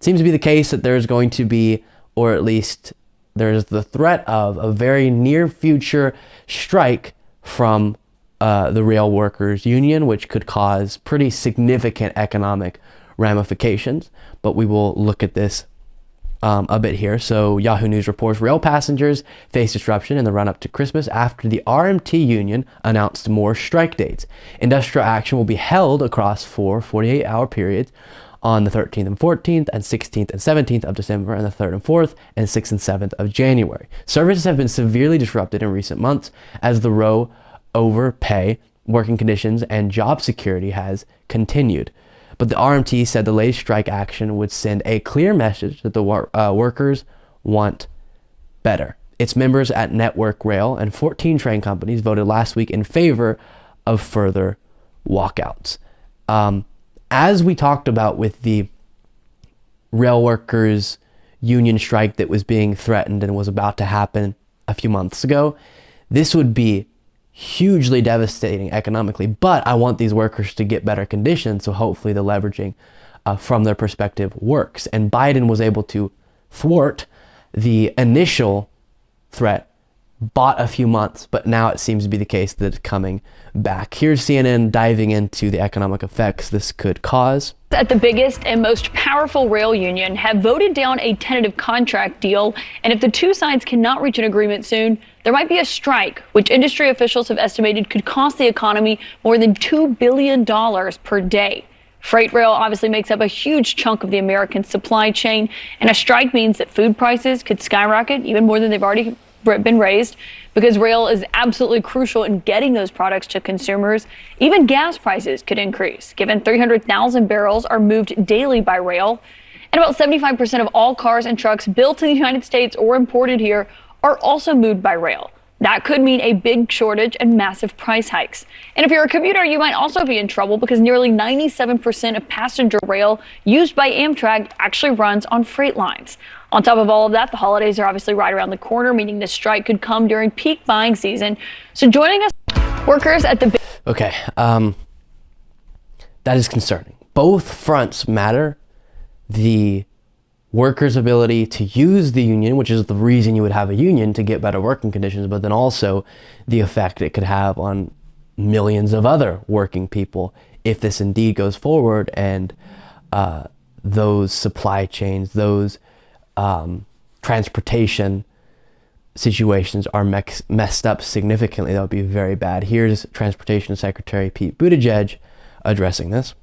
seems to be the case that there's going to be, or at least there's the threat of, a very near future strike from the rail workers union, which could cause pretty significant economic ramifications. But we will look at this a bit here. So Yahoo News reports rail passengers face disruption in the run-up to Christmas after the RMT union announced more strike dates. Industrial action will be held across 4 48-hour periods on the 13th and 14th and 16th and 17th of December and the 3rd and 4th and 6th and 7th of January. Services have been severely disrupted in recent months as the row over pay, working conditions, and job security has continued. But the RMT said the latest strike action would send a clear message that the workers want better. Its members at Network Rail and 14 train companies voted last week in favor of further walkouts. As we talked about with the rail workers union strike that was being threatened and was about to happen a few months ago, this would be hugely devastating economically, but I want these workers to get better conditions, so hopefully the leveraging from their perspective works. And Biden was able to thwart the initial threat, bought a few months, but now it seems to be the case that it's coming back. Here's CNN diving into the economic effects this could cause. At the biggest and most powerful rail union have voted down a tentative contract deal, and if the two sides cannot reach an agreement soon, there might be a strike, which industry officials have estimated could cost the economy more than $2 billion per day. Freight rail obviously makes up a huge chunk of the American supply chain, and a strike means that food prices could skyrocket even more than they've already been raised, because rail is absolutely crucial in getting those products to consumers. Even gas prices could increase, given 300,000 barrels are moved daily by rail. And about 75% of all cars and trucks built in the United States or imported here are also moved by rail. That could mean a big shortage and massive price hikes. And if you're a commuter, you might also be in trouble, because nearly 97% of passenger rail used by Amtrak actually runs on freight lines. On top of all of that, the holidays are obviously right around the corner, meaning this strike could come during peak buying season. So joining us, workers at the... Okay, that is concerning. Both fronts matter. The workers' ability to use the union, which is the reason you would have a union, to get better working conditions, but then also the effect it could have on millions of other working people if this indeed goes forward, and those supply chains, those transportation situations are messed up significantly. That would be very bad. Here's Transportation Secretary Pete Buttigieg addressing this.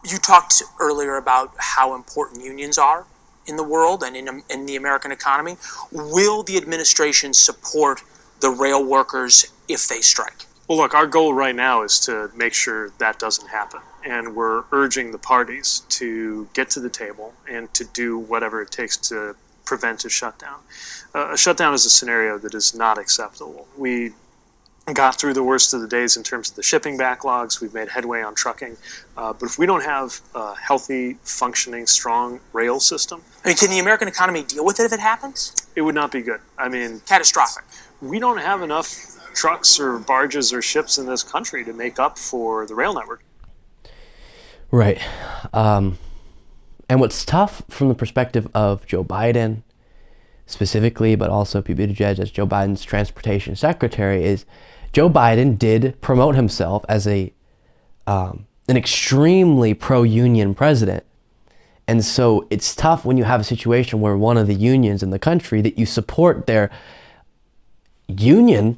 You talked earlier about how important unions are in the world and in the American economy. Will the administration support the rail workers if they strike? Well, look, our goal right now is to make sure that doesn't happen. And we're urging the parties to get to the table and to do whatever it takes to prevent a shutdown. A shutdown is a scenario that is not acceptable. We got through the worst of the days in terms of the shipping backlogs. We've made headway on trucking. But if we don't have a healthy, functioning, strong rail system... I mean, can the American economy deal with it if it happens? It would not be good. I mean... Catastrophic. We don't have enough trucks or barges or ships in this country to make up for the rail network. Right. And what's tough from the perspective of Joe Biden specifically, but also Pete Buttigieg as Joe Biden's transportation secretary, is Joe Biden did promote himself as an extremely pro-union president. And so it's tough when you have a situation where one of the unions in the country, that you support their union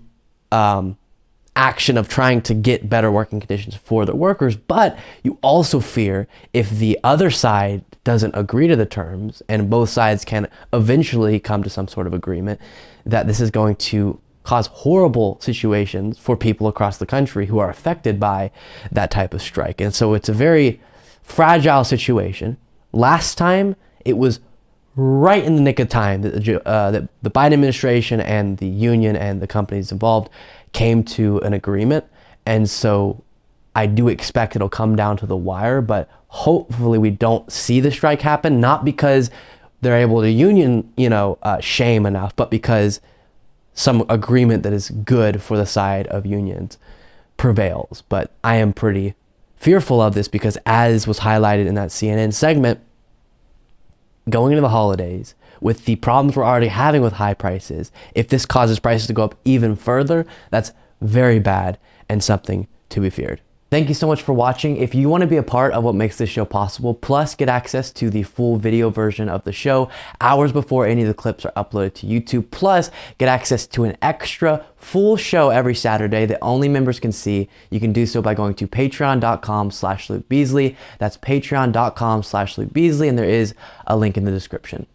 action of trying to get better working conditions for the workers, but you also fear if the other side doesn't agree to the terms and both sides can eventually come to some sort of agreement, that this is going to cause horrible situations for people across the country who are affected by that type of strike. And so it's a very fragile situation. Last time, it was right in the nick of time that the Biden administration and the union and the companies involved came to an agreement. And so I do expect it'll come down to the wire, but hopefully we don't see the strike happen, not because they're able to union, shame enough, but because some agreement that is good for the side of unions prevails. But I am pretty fearful of this because, as was highlighted in that CNN segment, going into the holidays with the problems we're already having with high prices, if this causes prices to go up even further, that's very bad and something to be feared. Thank you so much for watching. If you want to be a part of what makes this show possible, plus get access to the full video version of the show hours before any of the clips are uploaded to YouTube, plus get access to an extra full show every Saturday that only members can see, you can do so by going to patreon.com/Luke Beasley. That's patreon.com/Luke Beasley, and there is a link in the description.